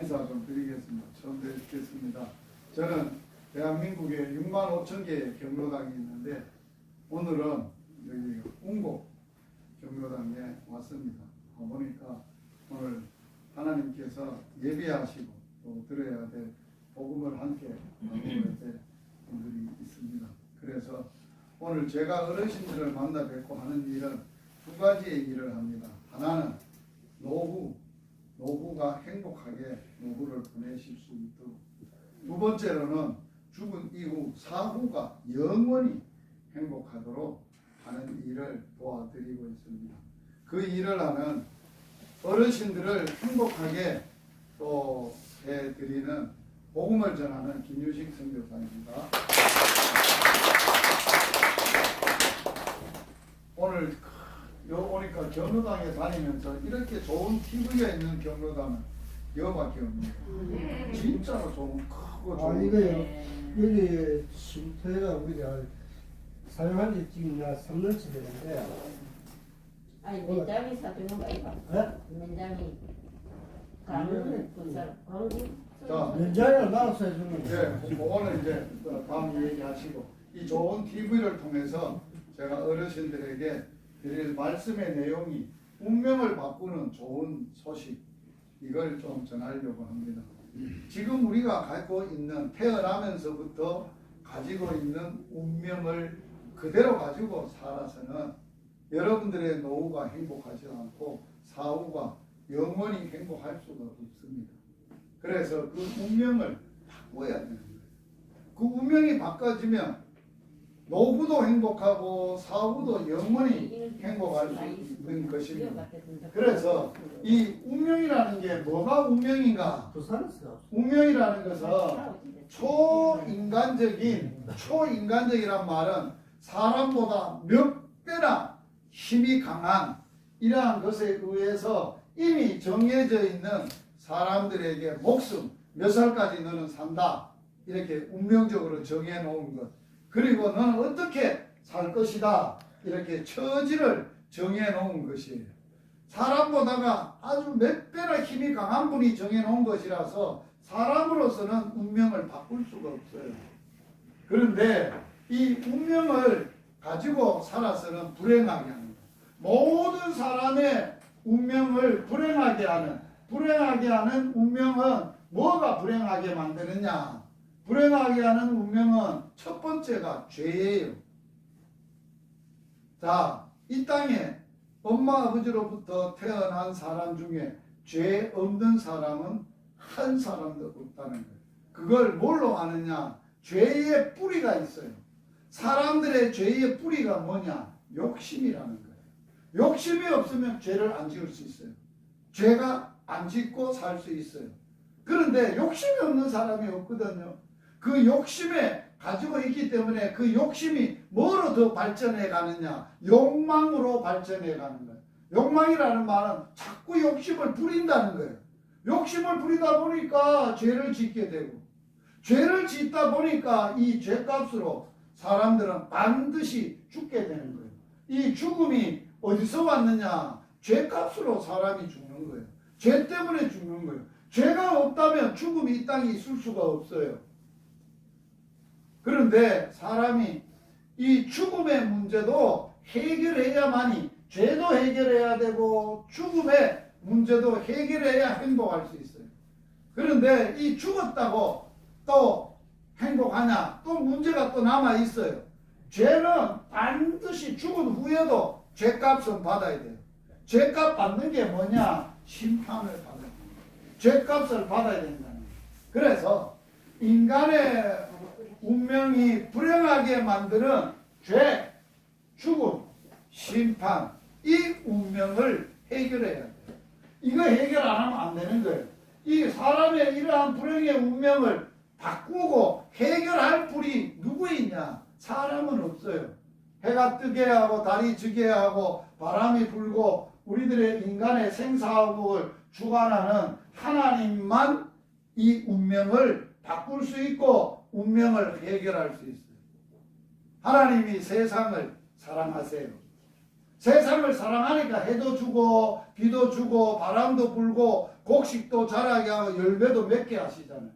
인사 좀 드리겠습니다. 처음 뵙겠습니다. 저는 대한민국에 6만 5천 개의 경로당이 있는데 오늘은 여기 운곡 경로당에 왔습니다. 보니까 오늘 하나님께서 예배하시고 또 들어야 될 복음을 함께 나누어야 될 분들이 있습니다. 그래서 오늘 제가 어르신들을 만나 뵙고 하는 일은 두 가지의 일을 합니다. 하나는 노후가 행복하게 노후를 보내실 수 있도록, 두 번째로는 죽은 이후 사후가 영원히 행복하도록 하는 일을 도와드리고 있습니다. 그 일을 하는 어르신들을 행복하게 또 해드리는 복음을 전하는 김유식 선교사입니다. 오늘 오니까 경로당에 다니면서 이렇게 좋은 TV가 있는 경로당은 여기밖에 없네요. 진짜로 좋은 크고 좋은. 이거요. 여기 쉼터가 우리가 사용한 지 지금 3년째 되는데. 아니 맨장이 사주는 거 이거. 맨장이 가는 군사 광주. 자, 면장을 나눠서 해주는 네, 그거는 이제 다음 얘기하시고, 이 좋은 TV를 통해서 제가 어르신들에게 드릴 말씀의 내용이 운명을 바꾸는 좋은 소식, 이걸 좀 전하려고 합니다. 지금 우리가 갖고 있는, 태어나면서부터 가지고 있는 운명을 그대로 가지고 살아서는 여러분들의 노후가 행복하지 않고 사후가 영원히 행복할 수가 없습니다. 그래서 그 운명을 바꿔야 되는 거예요. 그 운명이 바꿔지면 노후도 행복하고 사후도 영원히 행복할 수 있는 것입니다. 그래서 이 운명이라는 게 뭐가 운명인가? 부산에서 운명이라는 것은 초인간적이란 말은 사람보다 몇 배나 힘이 강한 이러한 것에 의해서 이미 정해져 있는 사람들에게 목숨 몇 살까지 너는 산다, 이렇게 운명적으로 정해 놓은 것, 그리고 너는 어떻게 살 것이다, 이렇게 처지를 정해 놓은 것이에요. 사람보다가 아주 몇 배나 힘이 강한 분이 정해 놓은 것이라서 사람으로서는 운명을 바꿀 수가 없어요. 그런데 이 운명을 가지고 살아서는 불행하게 하는 거예요. 모든 사람의 운명을 불행하게 하는 운명은 뭐가 불행하게 만드느냐? 불행하게 하는 운명은 첫 번째가 죄예요. 자, 이 땅에 엄마 아버지로부터 태어난 사람 중에 죄 없는 사람은 한 사람도 없다는 거예요. 그걸 뭘로 아느냐? 죄의 뿌리가 있어요. 사람들의 죄의 뿌리가 뭐냐? 욕심이라는 거예요. 욕심이 없으면 죄를 안 지을 수 있어요. 죄가 안 짓고 살 수 있어요. 그런데 욕심이 없는 사람이 없거든요. 그 욕심에 가지고 있기 때문에 그 욕심이 뭐로 더 발전해 가느냐? 욕망으로 발전해 가는 거예요. 욕망이라는 말은 자꾸 욕심을 부린다는 거예요. 욕심을 부리다 보니까 죄를 짓게 되고, 죄를 짓다 보니까 이 죄값으로 사람들은 반드시 죽게 되는 거예요. 이 죽음이 어디서 왔느냐? 죄값으로 사람이 죽는 거예요. 죄 때문에 죽는 거예요. 죄가 없다면 죽음이 이 땅에 있을 수가 없어요. 그런데 사람이 이 죽음의 문제도 해결해야만이, 죄도 해결해야 되고 죽음의 문제도 해결해야 행복할 수 있어요. 그런데 이 죽었다고 또 행복하냐? 또 문제가 또 남아 있어요. 죄는 반드시 죽은 후에도 죄값은 받아야 돼요. 죄값 받는 게 뭐냐? 심판을 받아야 돼요. 죄값을 받아야 된다는 거예요. 그래서 인간의 운명이 불행하게 만드는 죄, 죽음, 심판, 이 운명을 해결해야 돼요. 이거 해결 안 하면 안 되는 거예요. 이 사람의 이러한 불행의 운명을 바꾸고 해결할 분이 누구 있냐? 사람은 없어요. 해가 뜨게 하고 달이 지게 하고 바람이 불고 우리들의 인간의 생사학을 주관하는 하나님만 이 운명을 바꿀 수 있고 운명을 해결할 수 있어요. 하나님이 세상을 사랑하세요. 세상을 사랑하니까 해도 주고 비도 주고 바람도 불고 곡식도 자라게 하고 열매도 맺게 하시잖아요.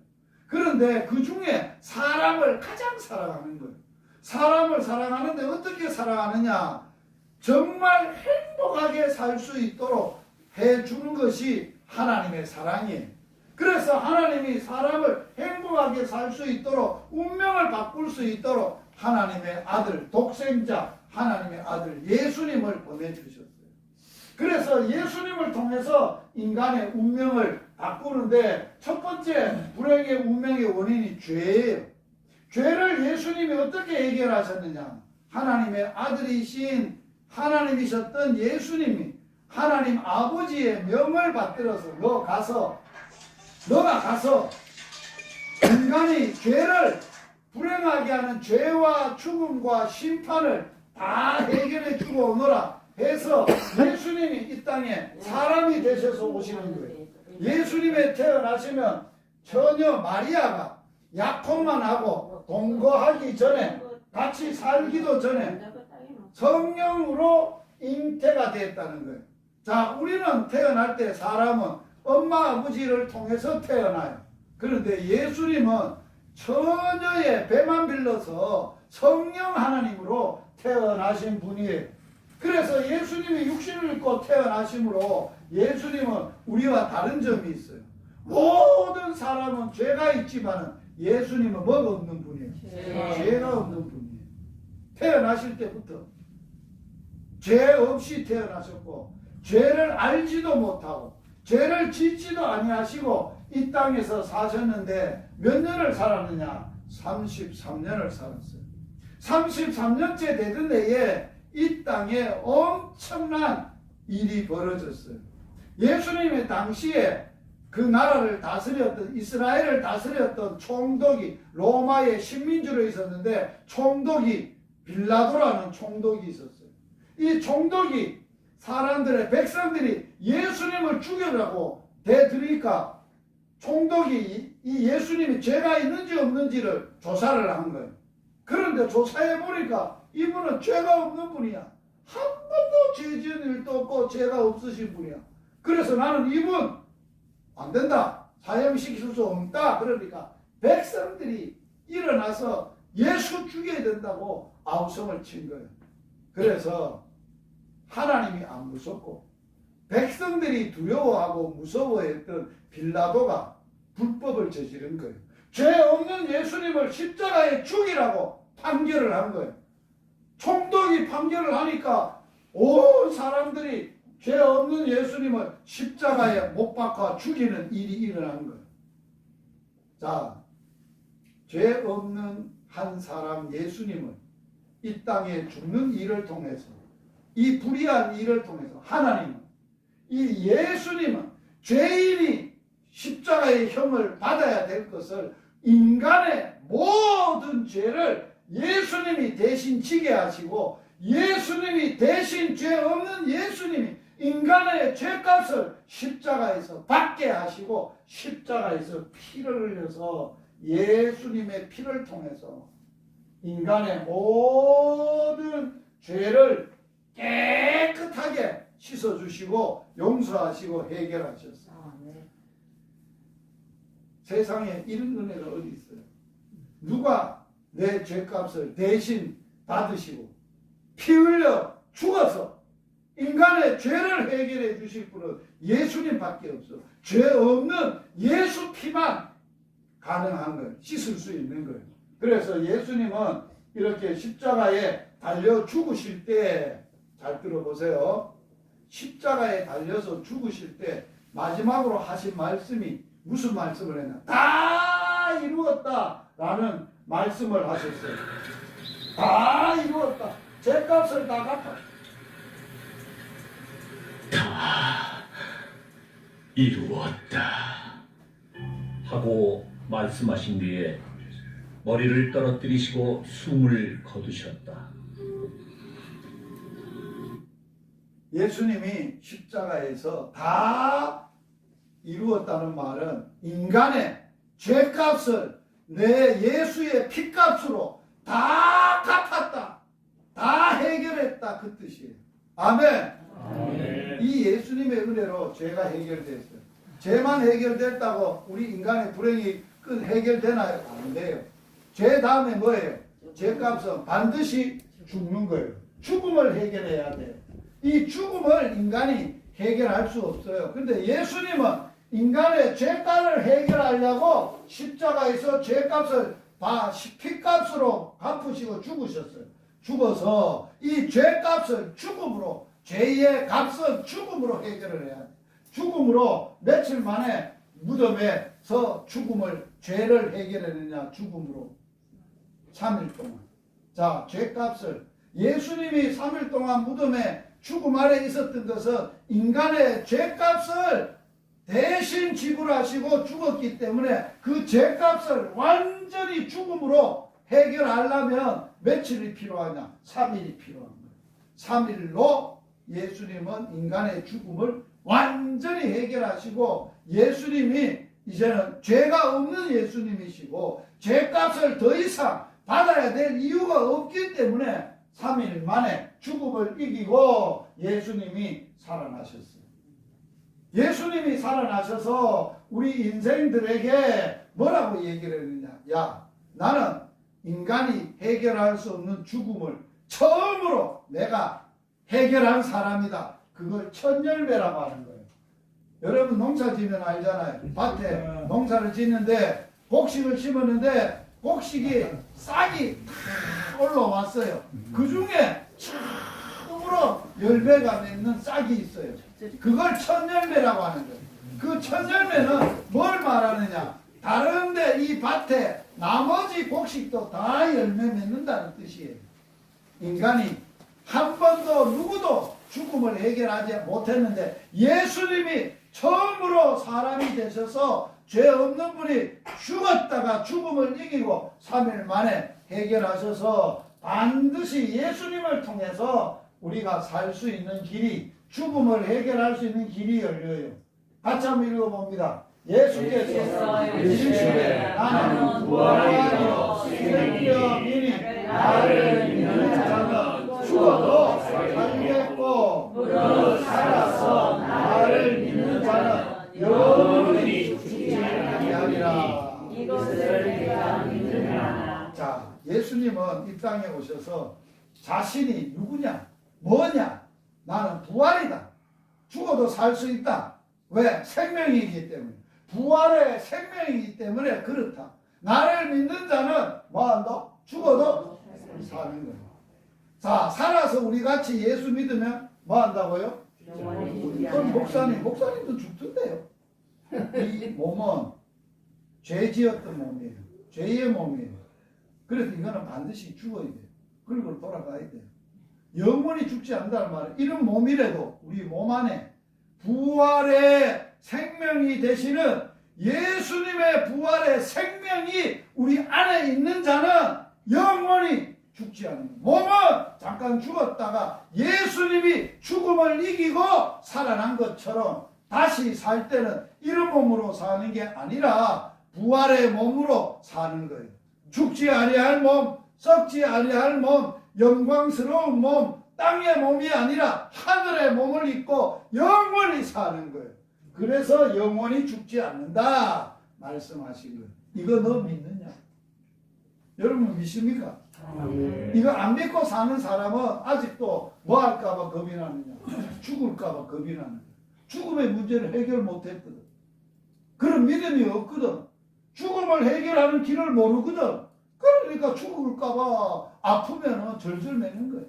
그런데 그 중에 사람을 가장 사랑하는 거예요. 사람을 사랑하는데 어떻게 사랑하느냐? 정말 행복하게 살 수 있도록 해주는 것이 하나님의 사랑이에요. 그래서 하나님이 사람을 행복하게 살 수 있도록 운명을 바꿀 수 있도록 하나님의 아들, 독생자 하나님의 아들 예수님을 보내주셨어요. 그래서 예수님을 통해서 인간의 운명을 바꾸는데 첫 번째 불행의 운명의 원인이 죄예요. 죄를 예수님이 어떻게 해결하셨느냐? 하나님의 아들이신 하나님이셨던 예수님이 하나님 아버지의 명을 받들어서 너가 가서 인간이 죄를 불행하게 하는 죄와 죽음과 심판을 다 해결해 주고 오너라 해서 예수님이 이 땅에 사람이 되셔서 오시는 거예요. 예수님의 태어나시면 전혀 마리아가 약혼만 하고 동거하기 전에 같이 살기도 전에 성령으로 잉태가 됐다는 거예요. 자, 우리는 태어날 때 사람은 엄마 아버지를 통해서 태어나요. 그런데 예수님은 처녀의 배만 빌려서 성령 하나님으로 태어나신 분이에요. 그래서 예수님이 육신을 입고 태어나심으로 예수님은 우리와 다른 점이 있어요. 모든 사람은 죄가 있지만 예수님은 뭐가 없는 분이에요? 죄가 없는 분이에요. 태어나실 때부터 죄 없이 태어나셨고 죄를 알지도 못하고 죄를 짓지도 아니하시고 이 땅에서 사셨는데 몇 년을 살았느냐? 33년을 살았어요. 33년째 되던 해에 이 땅에 엄청난 일이 벌어졌어요. 예수님의 당시에 그 나라를 다스렸던 이스라엘을 다스렸던 총독이 로마의 식민지로 있었는데 총독이 빌라도라는 총독이 있었어요. 이 총독이 백성들이 예수님을 죽여라고 대들으니까 총독이 이 예수님이 죄가 있는지 없는지를 조사를 한 거예요. 그런데 조사해 보니까 이분은 죄가 없는 분이야. 한 번도 죄 지은 일도 없고 죄가 없으신 분이야. 그래서 나는 이분 안 된다. 사형시킬 수 없다. 그러니까 백성들이 일어나서 예수 죽여야 된다고 아우성을 친 거예요. 그래서 하나님이 안 무섭고 백성들이 두려워하고 무서워했던 빌라도가 불법을 저지른 거예요. 죄 없는 예수님을 십자가에 죽이라고 판결을 한 거예요. 총독이 판결을 하니까 온 사람들이 죄 없는 예수님을 십자가에 못 박아 죽이는 일이 일어난 거예요. 자, 죄 없는 한 사람 예수님을 이 땅에 죽는 일을 통해서 이 불의한 일을 통해서 하나님은 이 예수님은 죄인이 십자가의 형을 받아야 될 것을 인간의 모든 죄를 예수님이 대신 지게 하시고 예수님이 대신 죄 없는 예수님이 인간의 죄값을 십자가에서 받게 하시고 십자가에서 피를 흘려서 예수님의 피를 통해서 인간의 모든 죄를 깨끗하게 씻어주시고 용서하시고 해결하셨어요. 세상에 이런 은혜가 어디 있어요? 누가 내 죄값을 대신 받으시고 피 흘려 죽어서 인간의 죄를 해결해 주실 분은 예수님밖에 없어. 죄 없는 예수 피만 가능한 거예요. 씻을 수 있는 거예요. 그래서 예수님은 이렇게 십자가에 달려 죽으실 때 잘 들어보세요. 십자가에 달려서 죽으실 때 마지막으로 하신 말씀이 무슨 말씀을 했나? 다 이루었다 라는 말씀을 하셨어요. 다 이루었다. 죄값을 다 갚아. 다 이루었다 하고 말씀하신 뒤에 머리를 떨어뜨리시고 숨을 거두셨다. 예수님이 십자가에서 다 이루었다는 말은 인간의 죄값을 내 예수의 피값으로 다 갚았다. 다 해결했다. 그 뜻이에요. 아멘. 아멘. 이 예수님의 은혜로 죄가 해결됐어요. 죄만 해결됐다고 우리 인간의 불행이 해결되나요? 안 돼요. 죄 다음에 뭐예요? 죄값은 반드시 죽는 거예요. 죽음을 해결해야 돼요. 이 죽음을 인간이 해결할 수 없어요. 근데 예수님은 인간의 죄값을 해결하려고 십자가에서 죄값을 다 피값으로 갚으시고 죽으셨어요. 죽어서 이 죄값을 죽음으로, 죄의 값은 죽음으로 해결을 해야 돼요. 죽음으로 며칠 만에 무덤에서 죄를 해결했느냐? 죽음으로 3일 동안. 자, 죄값을 예수님이 3일 동안 무덤에 죽음 아래 있었던 것은 인간의 죄값을 대신 지불하시고 죽었기 때문에 그 죄값을 완전히 죽음으로 해결하려면 며칠이 필요하냐? 3일이 필요한 거예요. 3일로 예수님은 인간의 죽음을 완전히 해결하시고, 예수님이 이제는 죄가 없는 예수님이시고 죄값을 더 이상 받아야 될 이유가 없기 때문에 3일 만에 죽음을 이기고 예수님이 살아나셨어요. 예수님이 살아나셔서 우리 인생들에게 뭐라고 얘기를 했느냐? 야, 나는 인간이 해결할 수 없는 죽음을 처음으로 내가 해결한 사람이다. 그걸 천열매라고 하는 거예요. 여러분 농사 지면 알잖아요. 밭에 농사를 짓는데 곡식을 심었는데 곡식이 싹이 다 올라왔어요. 그 중에 처음으로 열매가 맺는 싹이 있어요. 그걸 천열매라고 하는 거예요. 그 천열매는 뭘 말하느냐? 다른데 이 밭에 나머지 곡식도 다 열매 맺는다는 뜻이에요. 인간이 한 번도 누구도 죽음을 해결하지 못했는데 예수님이 처음으로 사람이 되셔서 죄 없는 분이 죽었다가 죽음을 이기고 3일 만에 해결하셔서 반드시 예수님을 통해서 우리가 살 수 있는 길이, 죽음을 해결할 수 있는 길이 열려요. 같이 한번 읽어봅니다. 예수께서 이르시되 나는 부활이요 생명이니 나를 믿는 자는 죽어도 살겠고 무릇 살아서 나를 믿는 자는 영원히 죽지 아니하리라. 이것을 내가 믿느냐. 자, 예수님은 이 땅에 오셔서 자신이 누구냐? 뭐냐? 나는 부활이다. 죽어도 살 수 있다. 왜? 생명이기 때문에. 부활의 생명이기 때문에 그렇다. 나를 믿는 자는 뭐한다? 죽어도 사는 거예요. 자, 살아서 우리 같이 예수 믿으면 뭐한다고요? 그럼 목사님도 죽던데요. 이 몸은 죄 지었던 몸이에요. 죄의 몸이에요. 그래서 이거는 반드시 죽어야 돼요. 그리고 돌아가야 돼요. 영원히 죽지 않는다는 말은 이런 몸이라도 우리 몸 안에 부활의 생명이 되시는 예수님의 부활의 생명이 우리 안에 있는 자는 영원히 죽지 않는 거예요. 몸은 잠깐 죽었다가 예수님이 죽음을 이기고 살아난 것처럼 다시 살 때는 이런 몸으로 사는 게 아니라 부활의 몸으로 사는 거예요. 죽지 아니할 몸, 썩지 아니할 몸, 영광스러운 몸, 땅의 몸이 아니라 하늘의 몸을 입고 영원히 사는 거예요. 그래서 영원히 죽지 않는다 말씀하신 거예요. 이거 너 믿느냐? 여러분 믿습니까? 이거 안 믿고 사는 사람은 아직도 뭐 할까봐 겁이 나느냐? 죽을까봐 겁이 나는 거예요. 죽음의 문제를 해결 못했거든. 그런 믿음이 없거든. 죽음을 해결하는 길을 모르거든. 그러니까 죽을까봐 아프면 절절 매는 거예요.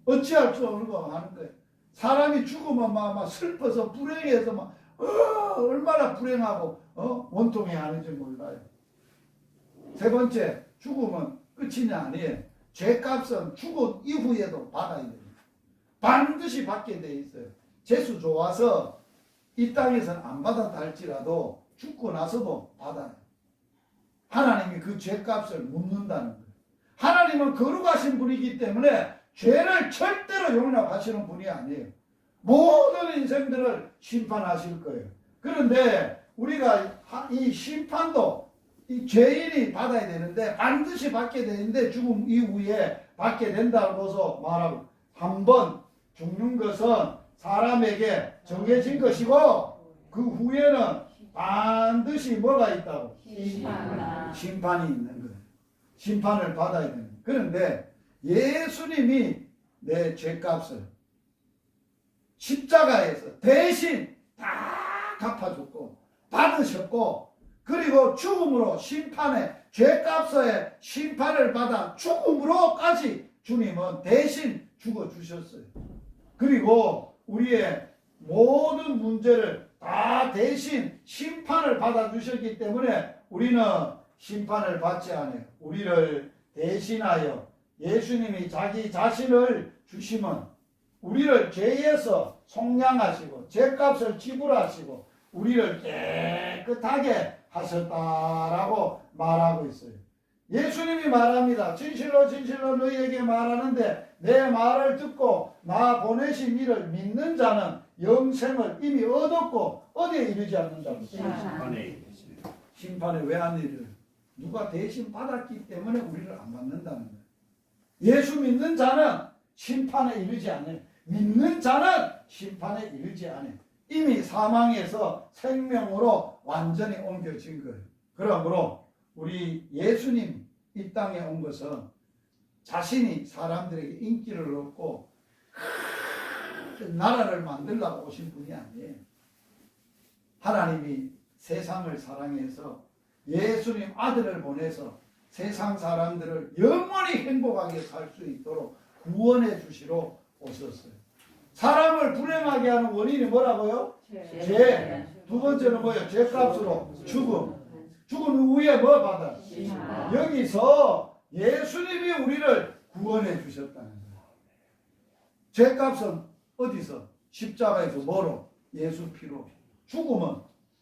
어찌할 줄 모르고 하는 거예요. 사람이 죽으면 막 슬퍼서 불행해서 얼마나 불행하고 원통해 하는지 몰라요. 세 번째, 죽음은 끝이냐 아니에요. 죄값은 죽은 이후에도 받아야 됩니다. 반드시 받게 돼 있어요. 재수 좋아서 이 땅에서는 안 받았다 할지라도 죽고 나서도 받아요. 하나님이 그 죄값을 묻는다는 거예요. 하나님은 거룩하신 분이기 때문에 죄를 절대로 용납하시는 분이 아니에요. 모든 인생들을 심판하실 거예요. 그런데 우리가 이 심판도 이 죄인이 받아야 되는데 반드시 받게 되는데 죽음 이후에 받게 된다고서 말하고, 한번 죽는 것은 사람에게 정해진 것이고 그 후에는 반드시 뭐가 있다고? 심판이 있는 거예요. 심판을 받아야 되는 거예요. 그런데 예수님이 내 죄값을 십자가에서 대신 다 갚아줬고 받으셨고, 그리고 죽음으로 심판의 죄값의 심판을 받아 죽음으로까지 주님은 대신 죽어주셨어요. 그리고 우리의 모든 문제를 다 대신 심판을 받아주셨기 때문에 우리는 심판을 받지 않아요. 우리를 대신하여 예수님이 자기 자신을 주시면 우리를 죄에서 속량하시고 죄값을 지불하시고 우리를 깨끗하게 하셨다라고 말하고 있어요. 예수님이 말합니다. 진실로 진실로 너희에게 말하는데 내 말을 듣고 나 보내신 이를 믿는 자는 영생을 이미 얻었고 어디에 이르지 않는다고? 심판에 왜 안 이르? 누가 대신 받았기 때문에 우리를 안 받는다는 거예요. 예수 믿는 자는 심판에 이르지 않아요. 믿는 자는 심판에 이르지 않아요. 이미 사망에서 생명으로 완전히 옮겨진 거예요. 그러므로 우리 예수님 이 땅에 온 것은 자신이 사람들에게 인기를 얻고 큰 나라를 만들려고 오신 분이 아니에요. 하나님이 세상을 사랑해서 예수님 아들을 보내서 세상 사람들을 영원히 행복하게 살 수 있도록 구원해 주시러 오셨어요. 사람을 불행하게 하는 원인이 뭐라고요? 죄. 두 번째는 뭐예요? 죄값으로 죽음. 죽은 후에 뭐 받아? 여기서 예수님이 우리를 구원해 주셨다는 거예요. 죄값은 어디서? 십자가에서 뭐로? 예수 피로. 죽음은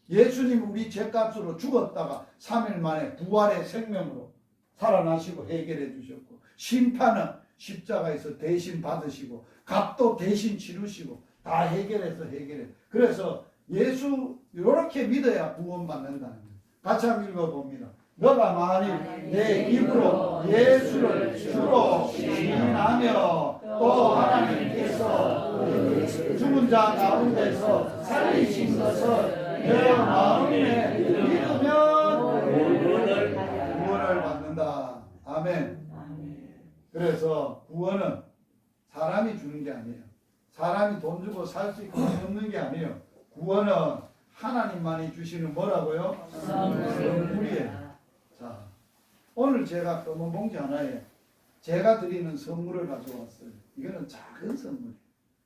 예수님 우리 죄값으로 죽었다가 3일 만에 부활의 생명으로 살아나시고 해결해 주셨고, 심판은 십자가에서 대신 받으시고 값도 대신 치르시고 다 해결해서 해결해. 그래서 예수 이렇게 믿어야 구원받는다는 거예요. 같이 한번 읽어봅니다. 너가 만일 내 입으로 예수를 주로 시인하며 또 하나님께서 죽은 자 가운데서 살리신 것을 내 마음에 믿으면 구원을 받는다. 아멘. 그래서 구원은 사람이 주는 게 아니에요. 사람이 돈 주고 살 수 있고 없는 게 아니에요. 구원은 하나님만이 주시는 뭐라고요? 선물이에요. 자, 오늘 제가 검은 봉지 하나에 제가 드리는 선물을 가져왔어요. 이거는 작은 선물이에요.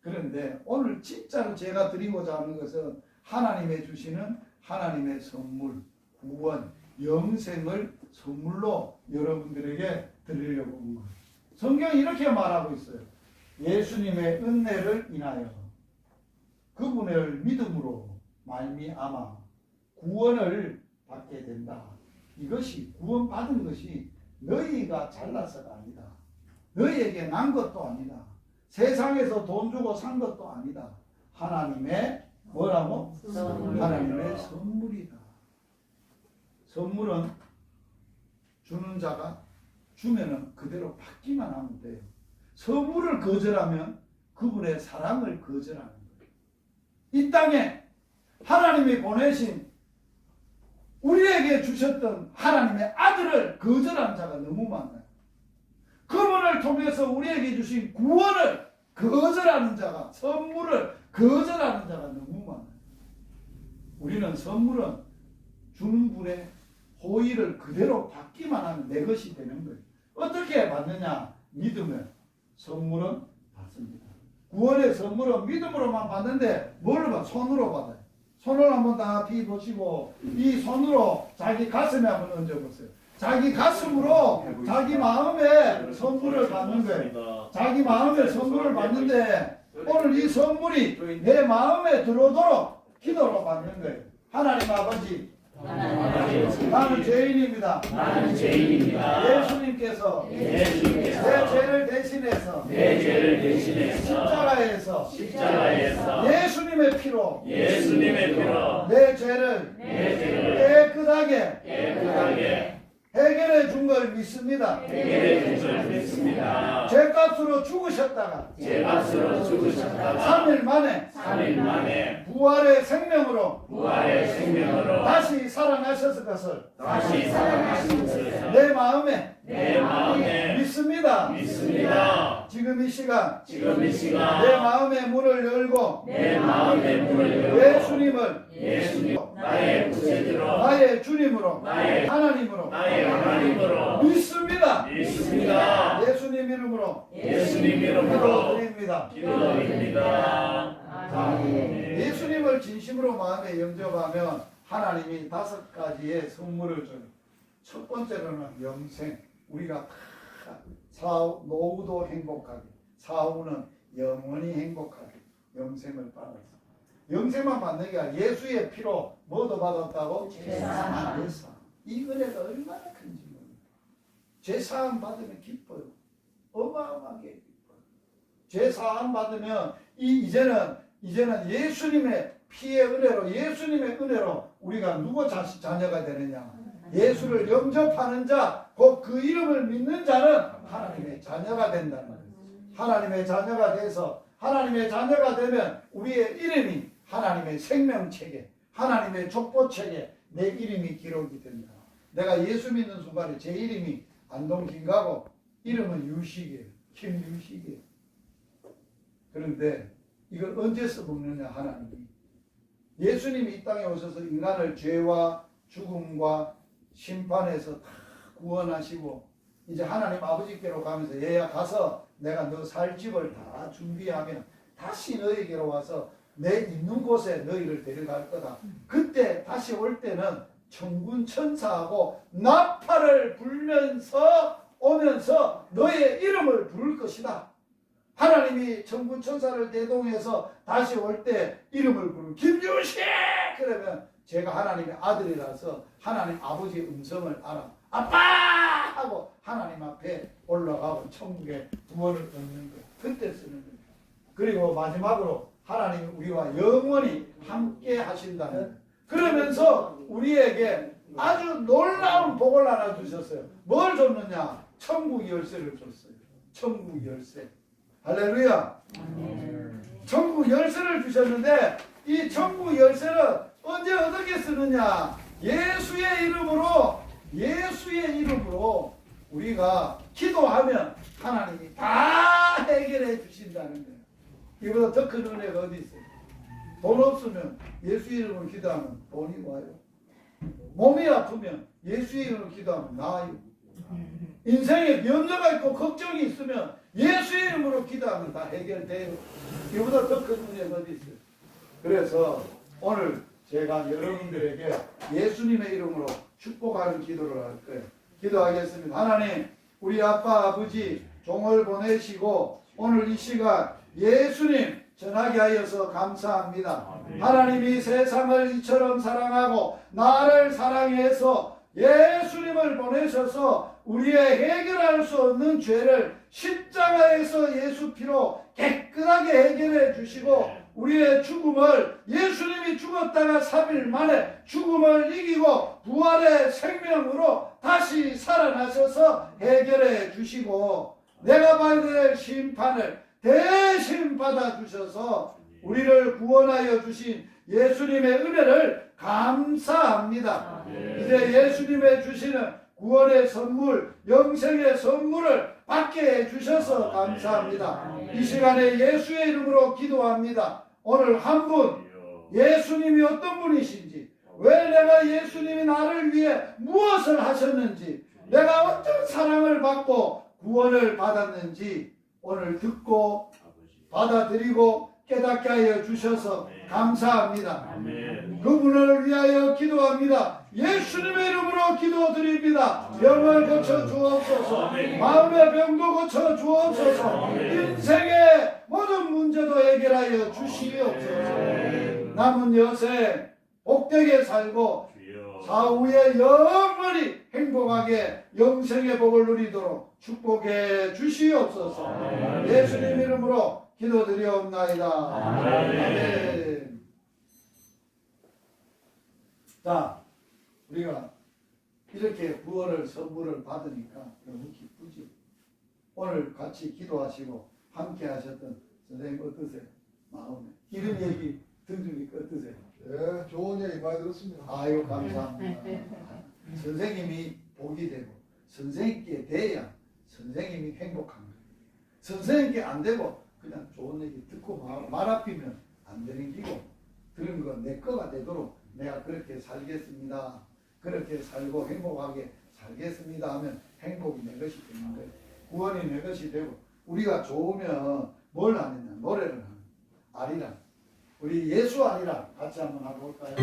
그런데 오늘 진짜로 제가 드리고자 하는 것은 하나님의 주시는 하나님의 선물, 구원, 영생을 선물로 여러분들에게 드리려고 온 거예요. 성경이 이렇게 말하고 있어요. 예수님의 은혜를 인하여 그분을 믿음으로 말미암아 구원을 받게 된다. 이것이 구원받은 것이 너희가 잘나서가 아니다. 너희에게 난 것도 아니다. 세상에서 돈 주고 산 것도 아니다. 하나님의 뭐라고? 하나님의 선물이다. 선물은 주는 자가 주면은 그대로 받기만 하면 돼요. 선물을 거절하면 그분의 사랑을 거절하는 거예요. 이 땅에 하나님이 보내신 우리에게 주셨던 하나님의 아들을 거절한 자가 너무 많아요. 그분을 통해서 우리에게 주신 구원을 거절하는 자가, 선물을 거절하는 자가 너무 많아요. 우리는 선물은 주는 분의 호의를 그대로 받기만 하면 내 것이 되는 거예요. 어떻게 받느냐? 믿으면 선물은 받습니다. 구원의 선물은 믿음으로만 받는데 뭘로 받아요? 손으로 받아요. 손을 한번 다 비보시고 이 손으로 자기 가슴에 한번 얹어보세요. 자기 가슴으로 자기 마음에 선물을 받는 거예요. 자기 마음에 선물을 받는데 오늘 이 선물이 내 마음에 들어오도록 기도로 받는 거예요. 하나님 아버지, 나는 죄인입니다. 예수님께서 내 죄를 대신해서 십자가에서 예수님의 피로 내 죄를 깨끗하게 해결해 준 준 걸 믿습니다. 해결해 줄 줄 믿습니다. 죄값으로 죽으셨다가 제 값으로 죽으셨다가 3일 만에 3일 만에 부활의 생명으로 부활의 생명으로 다시 살아나셨을 것을 다시 살아나신 것을 내 마음에 내 마음에 믿습니다. 믿습니다. 지금 이 시간 지금 이 내 시간 마음의 문을 열고 내 마음의 문을 열고 예수님을 예수님 나의 구세주로 나의 주님으로 나의 하나님으로 나의 하나님으로 믿습니다. 믿습니다. 예수님 이름으로 예수님 이름으로 기도드립니다. 기도드립니다. 네. 예수님을 진심으로 마음에 영접하면 하나님이 5가지의 선물을 줘요. 첫 번째로는 영생. 우리가 다 노후도 행복하게, 사후는 영원히 행복하게 영생을 받았어. 영생만 받는 게 아니라 예수의 피로 뭐도 받았다고? 죄사함. 이 은혜가 얼마나 큰지 모릅니다. 죄사함 받으면 기뻐요. 어마어마하게 기뻐요. 죄사함 받으면 이제는 예수님의 피의 은혜로, 예수님의 은혜로 우리가 누구 자녀가 되느냐? 예수를 영접하는 자, 곧 그 이름을 믿는 자는 하나님의 자녀가 된다는 거예요. 하나님의 자녀가 돼서 하나님의 자녀가 되면 우리의 이름이 하나님의 생명책에, 하나님의 족보책에 내 이름이 기록이 된다. 내가 예수 믿는 순간에 제 이름이 안동김가고 이름은 유식이에요. 김유식이에요. 그런데 이걸 언제 써먹느냐? 하나님이. 예수님이 이 땅에 오셔서 인간을 죄와 죽음과 심판에서 다 구원하시고 이제 하나님 아버지께로 가면서 얘야 가서 내가 너 살 집을 다 준비하면 다시 너에게로 와서 내 있는 곳에 너희를 데려갈 거다. 그때 다시 올 때는 천군 천사하고 나팔을 불면서 오면서 너의 이름을 부를 것이다. 하나님이 천군 천사를 대동해서 다시 올 때 이름을 부르는 김주식! 그러면 제가 하나님의 아들이라서 하나님 아버지의 음성을 알아. 아빠! 하고 하나님 앞에 올라가고 천국에 구원을 얻는 거예요. 그때 쓰는 거예요. 그리고 마지막으로 하나님이 우리와 영원히 함께 하신다는 거예요. 그러면서 우리에게 아주 놀라운 복을 하나 주셨어요. 뭘 줬느냐? 천국 열쇠를 줬어요. 천국 열쇠. 할렐루야. 천국 열쇠를 주셨는데 이 천국 열쇠는 언제 어떻게 쓰느냐? 예수의 이름으로 우리가 기도하면 하나님이 다 해결해 주신다는 거예요. 이보다 더 큰 은혜가 어디 있어요? 돈 없으면 예수의 이름으로 기도하면 돈이 와요. 몸이 아프면 예수의 이름으로 기도하면 나아요. 인생에 염려가 있고 걱정이 있으면 예수의 이름으로 기도하면 다 해결돼요. 이보다 더 큰 은혜가 어디 있어요? 그래서 오늘 제가 여러분들에게 예수님의 이름으로 축복하는 기도를 할 거예요. 기도하겠습니다. 하나님, 우리 아빠 아버지 종을 보내시고 오늘 이 시간 예수님 전하게 하여서 감사합니다. 하나님이 세상을 이처럼 사랑하고 나를 사랑해서 예수님을 보내셔서 우리의 해결할 수 없는 죄를 십자가에서 예수 피로 깨끗하게 해결해 주시고 우리의 죽음을 예수님이 죽었다가 3일 만에 죽음을 이기고 부활의 생명으로 다시 살아나셔서 해결해 주시고 내가 받아야 될 심판을 대신 받아주셔서 우리를 구원하여 주신 예수님의 은혜를 감사합니다. 이제 예수님의 주시는 구원의 선물, 영생의 선물을 받게 해주셔서 감사합니다. 이 시간에 예수의 이름으로 기도합니다. 오늘 한 분, 예수님이 어떤 분이신지, 왜 내가 예수님이 나를 위해 무엇을 하셨는지, 내가 어떤 사랑을 받고 구원을 받았는지 오늘 듣고 받아들이고 깨닫게 하여 주셔서 감사합니다. 그분을 위하여 기도합니다. 예수님의 이름으로 기도드립니다. 병을 고쳐 주옵소서. 마음의 병도 고쳐 주옵소서. 인생의 모든 문제도 해결하여 주시옵소서. 남은 여생 복되게 살고 사후에 영원히 행복하게 영생의 복을 누리도록 축복해 주시옵소서. 예수님 이름으로 기도드리옵나이다. 아멘. 자, 우리가 이렇게 구원을 선물을 받으니까 너무 기쁘지. 오늘 같이 기도하시고 함께 하셨던 선생님 어떠세요? 마음에 이런 얘기 들으니까 어떠세요? 예, 좋은 얘기 많이 들었습니다. 아유 감사합니다. 선생님이 복이 되고 선생님께 돼야 선생님이 행복한 거예요. 선생님께 안 되고 그냥 좋은 얘기 듣고 말 앞이면 안 되는 기고 들은 거 내 거가 되도록 내가 그렇게 살겠습니다. 그렇게 살고 행복하게 살겠습니다 하면 행복이 내 것이 되는 거예요. 구원이 내 것이 되고 우리가 좋으면 뭘 하느냐 노래를 하는 아리랑 우리 예수 아리랑 같이 한번 하고 볼까요?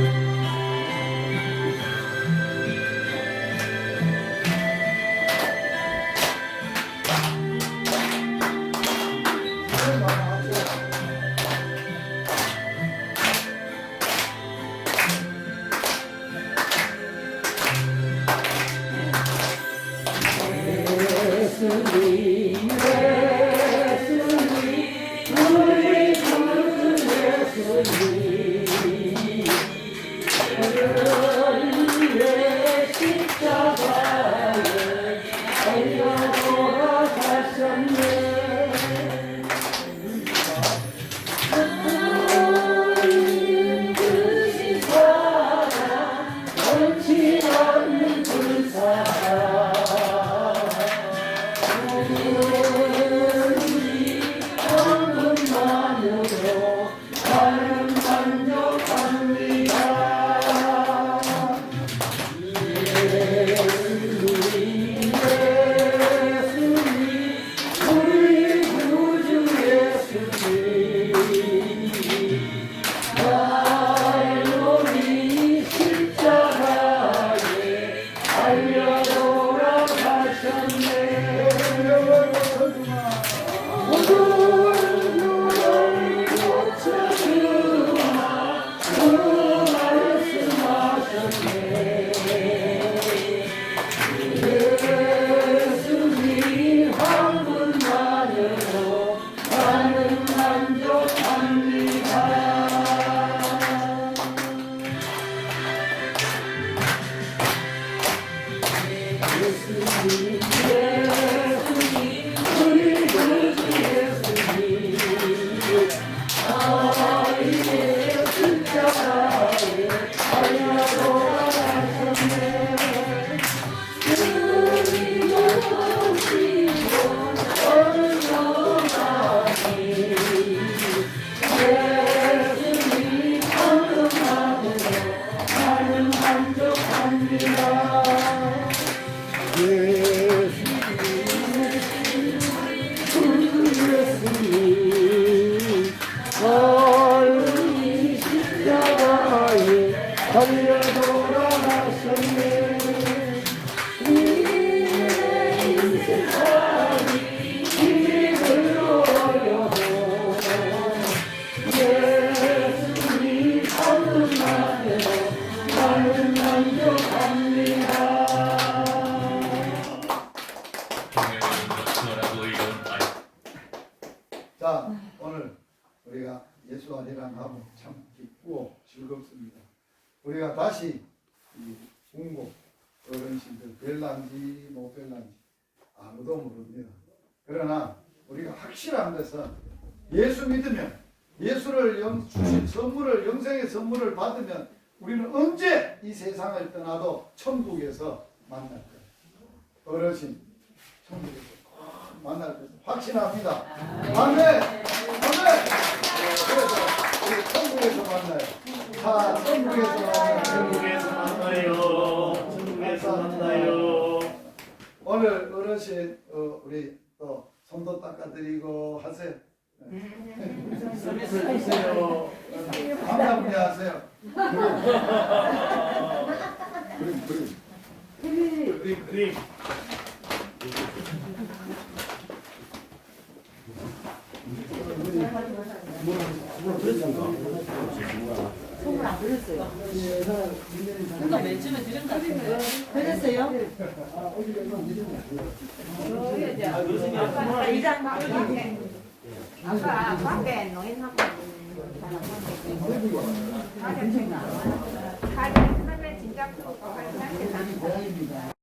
자, 오늘 우리가 예수 아리랑 하고 참 기쁘고 즐겁습니다. 우리가 다시 이 중국 어르신들 별난지 못 별난지 아무도 모릅니다. 그러나 우리가 확실한 것은 예수 믿으면 예수를 주신 선물을 영생의 선물을 받으면 우리는 언제 이 세상을 떠나도 천국에서 만날 거예요. 어르신 천국에서 꼭 만날 것을 확신합니다. 아멘. 아멘. 그래서 우리 천국에서 만나요. 자, 천국에서 만나요. 천국에서 만나요. 천국에서 만나요. 오늘 어르신 우리 또 손도 닦아드리고 하세요. 서비스 주세요. 감사합니다 하세요. 그림. 선물 안 드렸어요. 그러니까 맨 처음에 드린 것 같은데. 드렸어요? 아까 이장 아까 밖에 노인하고 사진 고양이입니다.